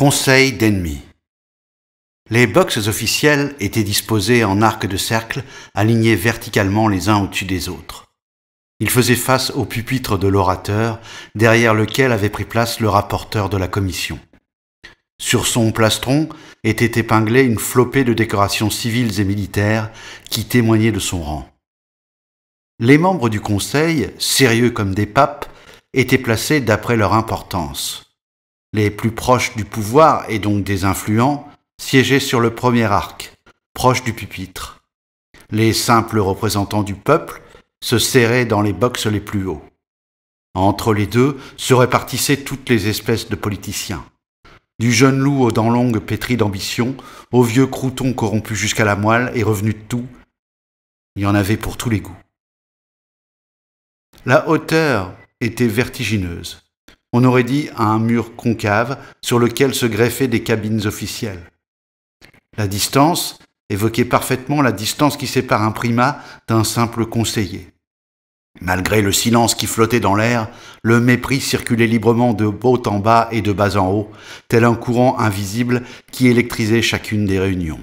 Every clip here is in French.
Conseil d'ennemis. Les boxes officielles étaient disposées en arc de cercle, alignés verticalement les uns au-dessus des autres. Ils faisaient face au pupitre de l'orateur, derrière lequel avait pris place le rapporteur de la commission. Sur son plastron était épinglée une flopée de décorations civiles et militaires qui témoignaient de son rang. Les membres du conseil, sérieux comme des papes, étaient placés d'après leur importance. Les plus proches du pouvoir et donc des influents siégeaient sur le premier arc, proche du pupitre. Les simples représentants du peuple se serraient dans les boxes les plus hauts. Entre les deux se répartissaient toutes les espèces de politiciens. Du jeune loup aux dents longues pétri d'ambition, au vieux crouton corrompu jusqu'à la moelle et revenu de tout, il y en avait pour tous les goûts. La hauteur était vertigineuse. On aurait dit un mur concave sur lequel se greffaient des cabines officielles. La distance évoquait parfaitement la distance qui sépare un primat d'un simple conseiller. Malgré le silence qui flottait dans l'air, le mépris circulait librement de haut en bas et de bas en haut, tel un courant invisible qui électrisait chacune des réunions.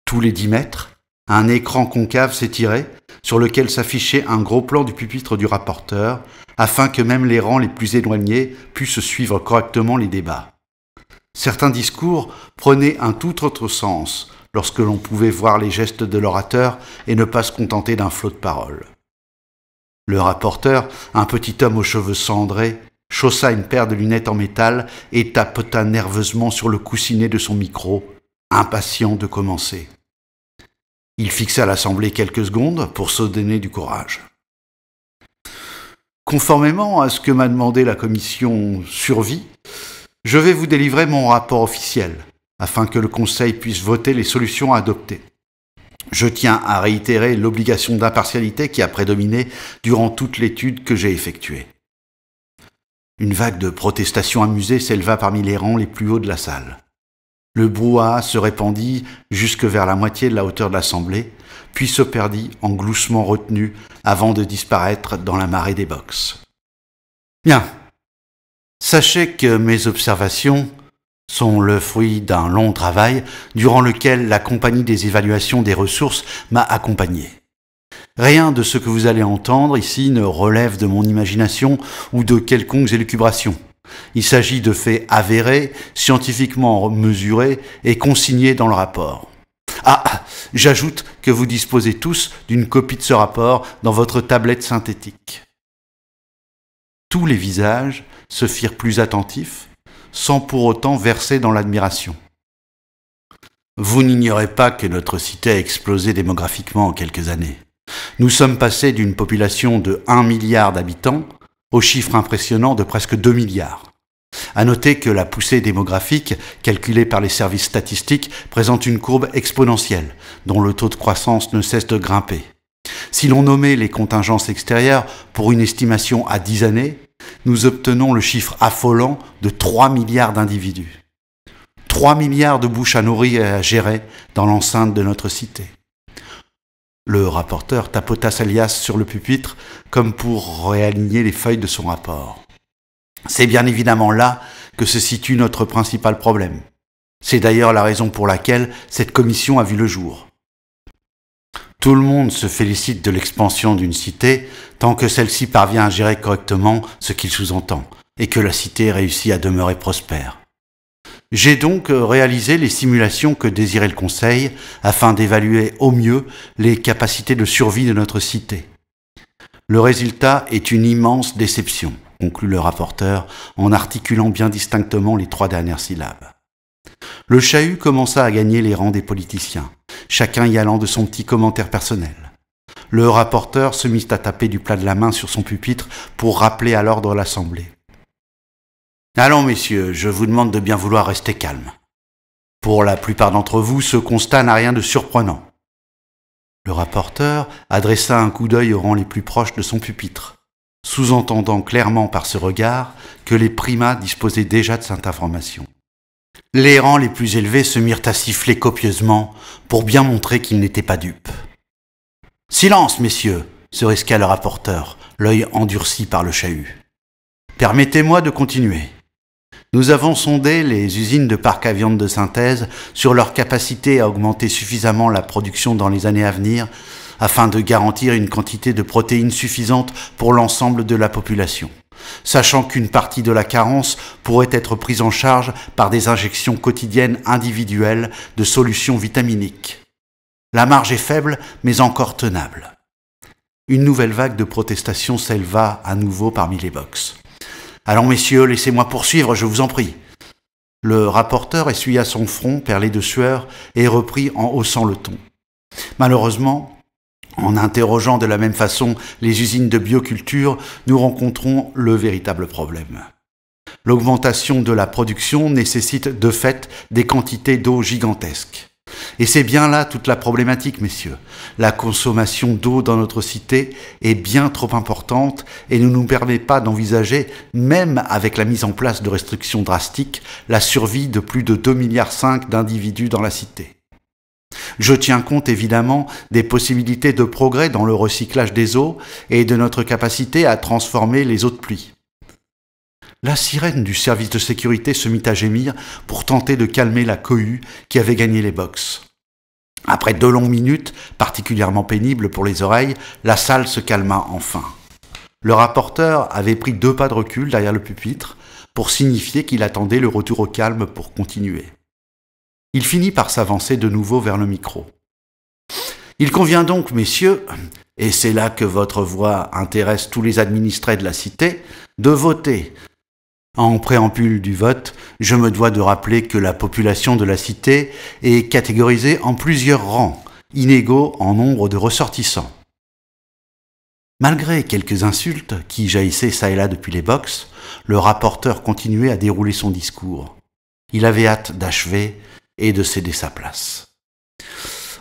Tous les 10 mètres, un écran concave s'étirait, sur lequel s'affichait un gros plan du pupitre du rapporteur, afin que même les rangs les plus éloignés puissent suivre correctement les débats. Certains discours prenaient un tout autre sens lorsque l'on pouvait voir les gestes de l'orateur et ne pas se contenter d'un flot de paroles. Le rapporteur, un petit homme aux cheveux cendrés, chaussa une paire de lunettes en métal et tapota nerveusement sur le coussinet de son micro, impatient de commencer. Il fixa l'assemblée quelques secondes pour se donner du courage. Conformément à ce que m'a demandé la commission Survie, je vais vous délivrer mon rapport officiel, afin que le Conseil puisse voter les solutions à adopter. Je tiens à réitérer l'obligation d'impartialité qui a prédominé durant toute l'étude que j'ai effectuée. Une vague de protestations amusées s'éleva parmi les rangs les plus hauts de la salle. Le brouhaha se répandit jusque vers la moitié de la hauteur de l'assemblée, puis se perdit en gloussements retenus avant de disparaître dans la marée des boxes. Bien. Sachez que mes observations sont le fruit d'un long travail durant lequel la compagnie des évaluations des ressources m'a accompagné. Rien de ce que vous allez entendre ici ne relève de mon imagination ou de quelconques élucubrations. Il s'agit de faits avérés, scientifiquement mesurés et consignés dans le rapport. Ah, j'ajoute que vous disposez tous d'une copie de ce rapport dans votre tablette synthétique. Tous les visages se firent plus attentifs, sans pour autant verser dans l'admiration. Vous n'ignorez pas que notre cité a explosé démographiquement en quelques années. Nous sommes passés d'une population de 1 milliard d'habitants au chiffre impressionnant de presque 2 milliards. À noter que la poussée démographique, calculée par les services statistiques, présente une courbe exponentielle, dont le taux de croissance ne cesse de grimper. Si l'on nommait les contingences extérieures pour une estimation à 10 années, nous obtenons le chiffre affolant de 3 milliards d'individus. 3 milliards de bouches à nourrir et à gérer dans l'enceinte de notre cité. Le rapporteur tapota sa liasse sur le pupitre comme pour réaligner les feuilles de son rapport. C'est bien évidemment là que se situe notre principal problème. C'est d'ailleurs la raison pour laquelle cette commission a vu le jour. Tout le monde se félicite de l'expansion d'une cité tant que celle-ci parvient à gérer correctement ce qu'il sous-entend et que la cité réussit à demeurer prospère. J'ai donc réalisé les simulations que désirait le Conseil afin d'évaluer au mieux les capacités de survie de notre cité. Le résultat est une immense déception, conclut le rapporteur en articulant bien distinctement les 3 dernières syllabes. Le chahut commença à gagner les rangs des politiciens, chacun y allant de son petit commentaire personnel. Le rapporteur se mit à taper du plat de la main sur son pupitre pour rappeler à l'ordre l'assemblée. Allons, messieurs, je vous demande de bien vouloir rester calme. Pour la plupart d'entre vous, ce constat n'a rien de surprenant. Le rapporteur adressa un coup d'œil aux rangs les plus proches de son pupitre, sous-entendant clairement par ce regard que les primats disposaient déjà de cette information. Les rangs les plus élevés se mirent à siffler copieusement pour bien montrer qu'ils n'étaient pas dupes. « Silence, messieurs !» se risqua le rapporteur, l'œil endurci par le chahut. « Permettez-moi de continuer. Nous avons sondé les usines de parcs à viande de synthèse sur leur capacité à augmenter suffisamment la production dans les années à venir afin de garantir une quantité de protéines suffisante pour l'ensemble de la population, sachant qu'une partie de la carence pourrait être prise en charge par des injections quotidiennes individuelles de solutions vitaminiques. La marge est faible, mais encore tenable. Une nouvelle vague de protestations s'éleva à nouveau parmi les box. « Allons, messieurs, laissez-moi poursuivre, je vous en prie. » Le rapporteur essuya son front perlé de sueur et reprit en haussant le ton. Malheureusement, en interrogeant de la même façon les usines de bioculture, nous rencontrons le véritable problème. L'augmentation de la production nécessite de fait des quantités d'eau gigantesques. Et c'est bien là toute la problématique, messieurs. La consommation d'eau dans notre cité est bien trop importante et ne nous permet pas d'envisager, même avec la mise en place de restrictions drastiques, la survie de plus de 2,5 milliards d'individus dans la cité. Je tiens compte évidemment des possibilités de progrès dans le recyclage des eaux et de notre capacité à transformer les eaux de pluie. La sirène du service de sécurité se mit à gémir pour tenter de calmer la cohue qui avait gagné les box. Après 2 longues minutes, particulièrement pénibles pour les oreilles, la salle se calma enfin. Le rapporteur avait pris 2 pas de recul derrière le pupitre pour signifier qu'il attendait le retour au calme pour continuer. Il finit par s'avancer de nouveau vers le micro. « Il convient donc, messieurs, et c'est là que votre voix intéresse tous les administrés de la cité, de voter. En préambule du vote, je me dois de rappeler que la population de la cité est catégorisée en plusieurs rangs, inégaux en nombre de ressortissants. » Malgré quelques insultes qui jaillissaient çà et là depuis les box, le rapporteur continuait à dérouler son discours. Il avait hâte d'achever et de céder sa place.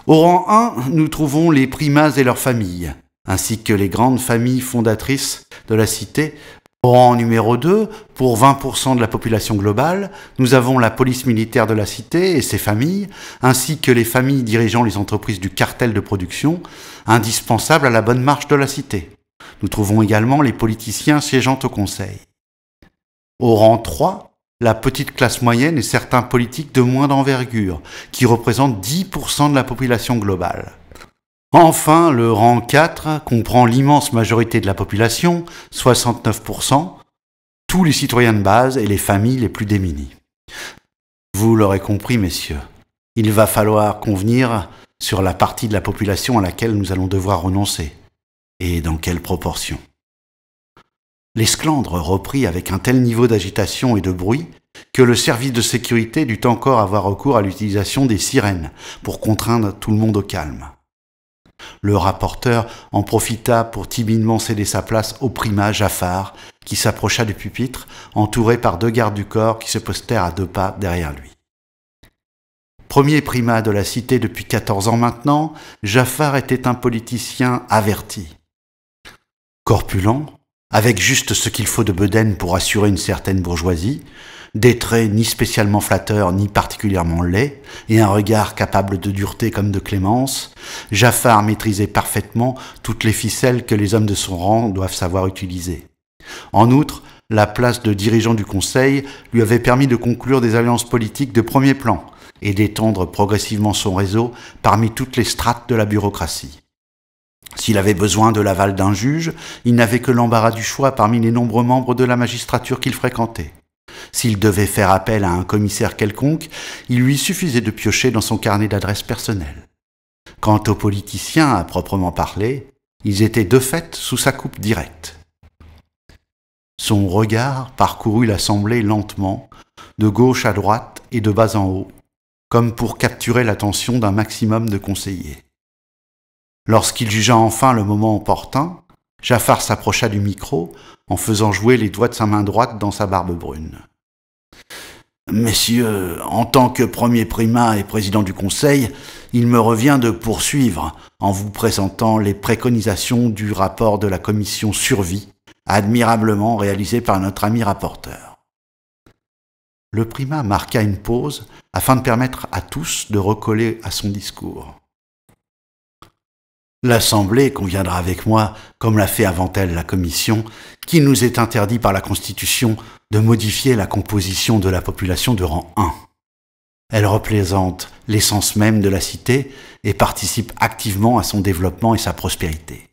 Au rang 1, nous trouvons les primas et leurs familles, ainsi que les grandes familles fondatrices de la cité. Au rang numéro 2, pour 20% de la population globale, nous avons la police militaire de la cité et ses familles, ainsi que les familles dirigeant les entreprises du cartel de production, indispensables à la bonne marche de la cité. Nous trouvons également les politiciens siégeant au conseil. Au rang 3, la petite classe moyenne et certains politiques de moins d'envergure, qui représentent 10% de la population globale. Enfin, le rang 4 comprend l'immense majorité de la population, 69%, tous les citoyens de base et les familles les plus démunies. Vous l'aurez compris, messieurs, il va falloir convenir sur la partie de la population à laquelle nous allons devoir renoncer, et dans quelle proportion. L'esclandre reprit avec un tel niveau d'agitation et de bruit que le service de sécurité dut encore avoir recours à l'utilisation des sirènes pour contraindre tout le monde au calme. Le rapporteur en profita pour timidement céder sa place au primat Jaffar, qui s'approcha du pupitre, entouré par 2 gardes du corps qui se postèrent à 2 pas derrière lui. Premier primat de la cité depuis 14 ans maintenant, Jaffar était un politicien averti. Corpulent, avec juste ce qu'il faut de bedaine pour assurer une certaine bourgeoisie, des traits ni spécialement flatteurs ni particulièrement laids, et un regard capable de dureté comme de clémence, Jaffar maîtrisait parfaitement toutes les ficelles que les hommes de son rang doivent savoir utiliser. En outre, la place de dirigeant du conseil lui avait permis de conclure des alliances politiques de premier plan et d'étendre progressivement son réseau parmi toutes les strates de la bureaucratie. S'il avait besoin de l'aval d'un juge, il n'avait que l'embarras du choix parmi les nombreux membres de la magistrature qu'il fréquentait. S'il devait faire appel à un commissaire quelconque, il lui suffisait de piocher dans son carnet d'adresses personnelles. Quant aux politiciens à proprement parler, ils étaient de fait sous sa coupe directe. Son regard parcourut l'assemblée lentement, de gauche à droite et de bas en haut, comme pour capturer l'attention d'un maximum de conseillers. Lorsqu'il jugea enfin le moment opportun, Jaffar s'approcha du micro en faisant jouer les doigts de sa main droite dans sa barbe brune. « Messieurs, en tant que premier primat et président du Conseil, il me revient de poursuivre en vous présentant les préconisations du rapport de la commission Survie, admirablement réalisé par notre ami rapporteur. » Le primat marqua une pause afin de permettre à tous de recoller à son discours. L'Assemblée conviendra avec moi, comme l'a fait avant elle la Commission, qu'il nous est interdit par la Constitution de modifier la composition de la population de rang 1. Elle représente l'essence même de la cité et participe activement à son développement et sa prospérité.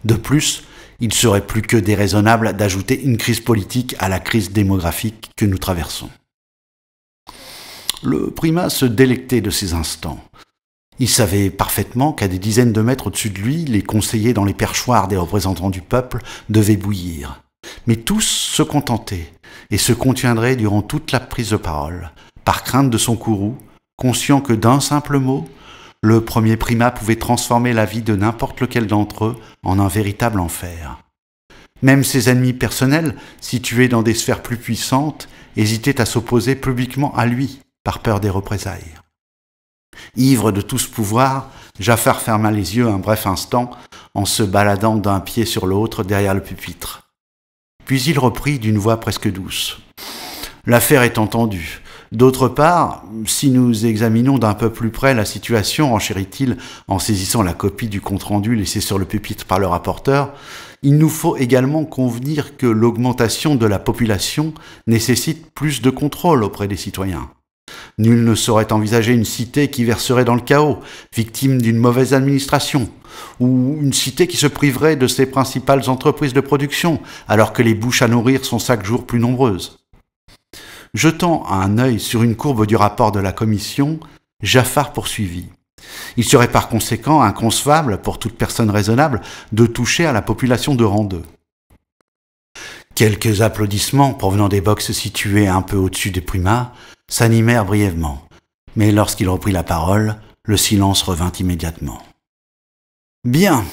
De plus, il serait plus que déraisonnable d'ajouter une crise politique à la crise démographique que nous traversons. Le primat se délectait de ces instants. Il savait parfaitement qu'à des dizaines de mètres au-dessus de lui, les conseillers dans les perchoirs des représentants du peuple devaient bouillir. Mais tous se contentaient et se contiendraient durant toute la prise de parole, par crainte de son courroux, conscient que d'un simple mot, le premier primat pouvait transformer la vie de n'importe lequel d'entre eux en un véritable enfer. Même ses ennemis personnels, situés dans des sphères plus puissantes, hésitaient à s'opposer publiquement à lui, par peur des représailles. Ivre de tout ce pouvoir, Jaffar ferma les yeux un bref instant en se baladant d'un pied sur l'autre derrière le pupitre. Puis il reprit d'une voix presque douce. « L'affaire est entendue. D'autre part, si nous examinons d'un peu plus près la situation, renchérit-il en saisissant la copie du compte-rendu laissé sur le pupitre par le rapporteur, il nous faut également convenir que l'augmentation de la population nécessite plus de contrôle auprès des citoyens. Nul ne saurait envisager une cité qui verserait dans le chaos, victime d'une mauvaise administration, ou une cité qui se priverait de ses principales entreprises de production, alors que les bouches à nourrir sont chaque jour plus nombreuses. » Jetant un œil sur une courbe du rapport de la commission, Jaffar poursuivit. Il serait par conséquent inconcevable pour toute personne raisonnable de toucher à la population de rang 2. Quelques applaudissements provenant des boxes situées un peu au-dessus des primats s'animèrent brièvement, mais lorsqu'il reprit la parole, le silence revint immédiatement. « Bien,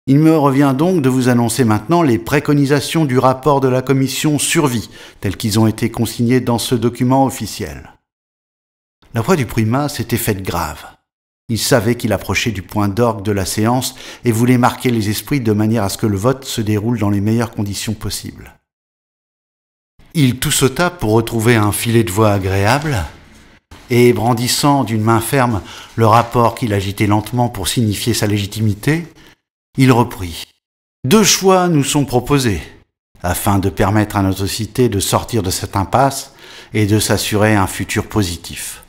il me revient donc de vous annoncer maintenant les préconisations du rapport de la commission Survie, tels qu'ils ont été consignés dans ce document officiel. » La voix du primat s'était faite grave. Il savait qu'il approchait du point d'orgue de la séance et voulait marquer les esprits de manière à ce que le vote se déroule dans les meilleures conditions possibles. Il toussota pour retrouver un filet de voix agréable et, brandissant d'une main ferme le rapport qu'il agitait lentement pour signifier sa légitimité, il reprit. « 2 choix nous sont proposés, afin de permettre à notre cité de sortir de cette impasse et de s'assurer un futur positif.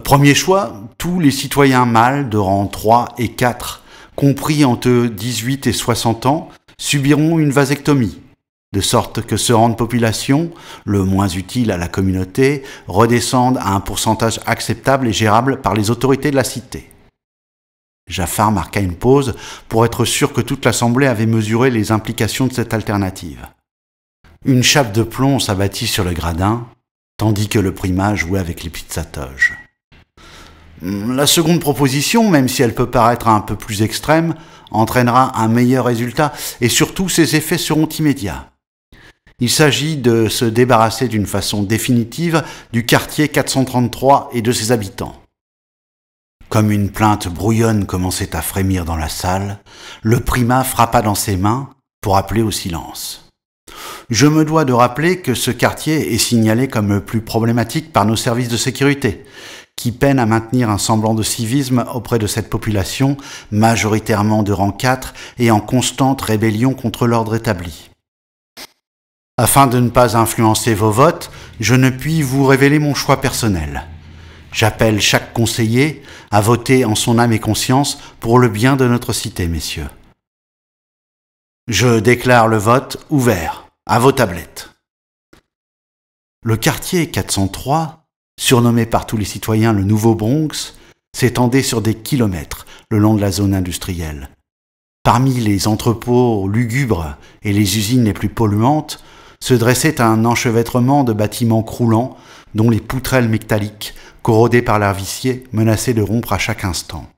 Premier choix, tous les citoyens mâles de rang 3 et 4, compris entre 18 et 60 ans, subiront une vasectomie, de sorte que ce rang de population, le moins utile à la communauté, redescende à un pourcentage acceptable et gérable par les autorités de la cité. » Jaffar marqua une pause pour être sûr que toute l'assemblée avait mesuré les implications de cette alternative. Une chape de plomb s'abattit sur le gradin, tandis que le primat jouait avec les plis de sa toge. La seconde proposition, même si elle peut paraître un peu plus extrême, entraînera un meilleur résultat et surtout ses effets seront immédiats. Il s'agit de se débarrasser d'une façon définitive du quartier 433 et de ses habitants. Comme une plainte brouillonne commençait à frémir dans la salle, le primat frappa dans ses mains pour appeler au silence. Je me dois de rappeler que ce quartier est signalé comme le plus problématique par nos services de sécurité, qui peinent à maintenir un semblant de civisme auprès de cette population, majoritairement de rang 4 et en constante rébellion contre l'ordre établi. Afin de ne pas influencer vos votes, je ne puis vous révéler mon choix personnel. J'appelle chaque conseiller à voter en son âme et conscience pour le bien de notre cité, messieurs. Je déclare le vote ouvert. À vos tablettes. Le quartier 403, surnommé par tous les citoyens le Nouveau Bronx, s'étendait sur des kilomètres le long de la zone industrielle. Parmi les entrepôts lugubres et les usines les plus polluantes, se dressait un enchevêtrement de bâtiments croulants dont les poutrelles métalliques, corrodées par l'air vicié, menaçaient de rompre à chaque instant.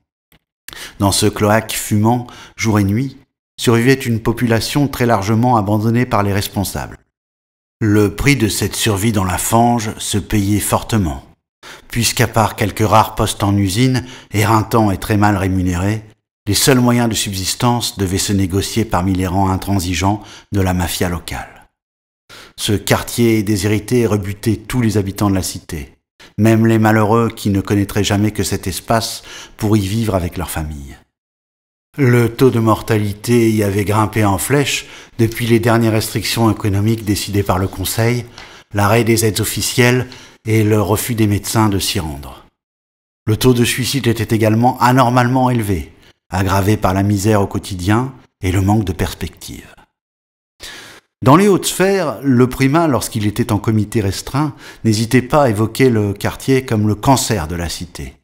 Dans ce cloaque fumant, jour et nuit, survivait une population très largement abandonnée par les responsables. Le prix de cette survie dans la fange se payait fortement, puisqu'à part quelques rares postes en usine, éreintants et très mal rémunérés, les seuls moyens de subsistance devaient se négocier parmi les rangs intransigeants de la mafia locale. Ce quartier déshérité rebutait tous les habitants de la cité, même les malheureux qui ne connaîtraient jamais que cet espace pour y vivre avec leur famille. Le taux de mortalité y avait grimpé en flèche depuis les dernières restrictions économiques décidées par le Conseil, l'arrêt des aides officielles et le refus des médecins de s'y rendre. Le taux de suicide était également anormalement élevé, aggravé par la misère au quotidien et le manque de perspective. Dans les hautes sphères, le primat, lorsqu'il était en comité restreint, n'hésitait pas à évoquer le quartier comme le cancer de la cité.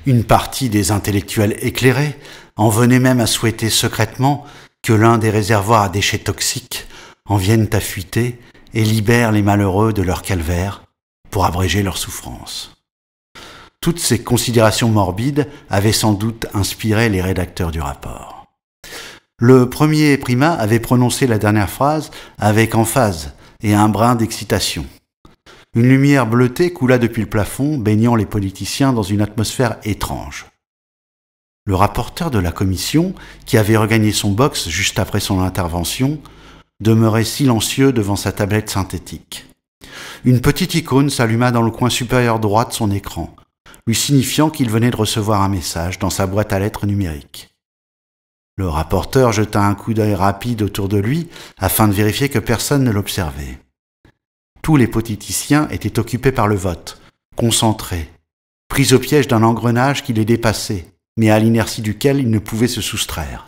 Une partie des intellectuels éclairés en venait même à souhaiter secrètement que l'un des réservoirs à déchets toxiques en vienne à fuiter et libère les malheureux de leur calvaire pour abréger leur souffrance. Toutes ces considérations morbides avaient sans doute inspiré les rédacteurs du rapport. Le premier primat avait prononcé la dernière phrase avec emphase et un brin d'excitation. Une lumière bleutée coula depuis le plafond, baignant les politiciens dans une atmosphère étrange. Le rapporteur de la commission, qui avait regagné son box juste après son intervention, demeurait silencieux devant sa tablette synthétique. Une petite icône s'alluma dans le coin supérieur droit de son écran, lui signifiant qu'il venait de recevoir un message dans sa boîte à lettres numérique. Le rapporteur jeta un coup d'œil rapide autour de lui afin de vérifier que personne ne l'observait. Tous les politiciens étaient occupés par le vote, concentrés, pris au piège d'un engrenage qui les dépassait, mais à l'inertie duquel ils ne pouvaient se soustraire.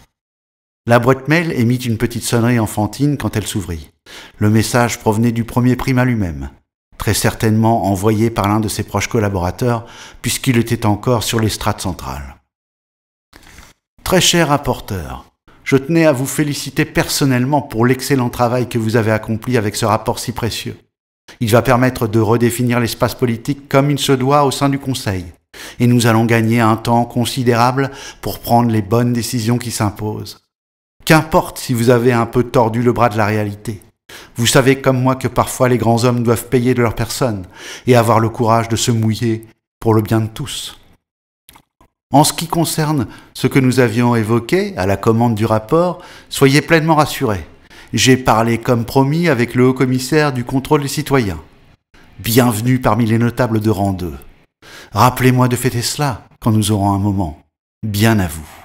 La boîte mail émit une petite sonnerie enfantine quand elle s'ouvrit. Le message provenait du premier primat lui-même, très certainement envoyé par l'un de ses proches collaborateurs, puisqu'il était encore sur l'estrade centrale. Très cher rapporteur, je tenais à vous féliciter personnellement pour l'excellent travail que vous avez accompli avec ce rapport si précieux. Il va permettre de redéfinir l'espace politique comme il se doit au sein du Conseil, et nous allons gagner un temps considérable pour prendre les bonnes décisions qui s'imposent. Qu'importe si vous avez un peu tordu le bras de la réalité. Vous savez comme moi que parfois les grands hommes doivent payer de leur personne et avoir le courage de se mouiller pour le bien de tous. En ce qui concerne ce que nous avions évoqué à la commande du rapport, soyez pleinement rassurés. J'ai parlé comme promis avec le haut-commissaire du contrôle des citoyens. Bienvenue parmi les notables de rang 2. Rappelez-moi de fêter cela quand nous aurons un moment. Bien à vous.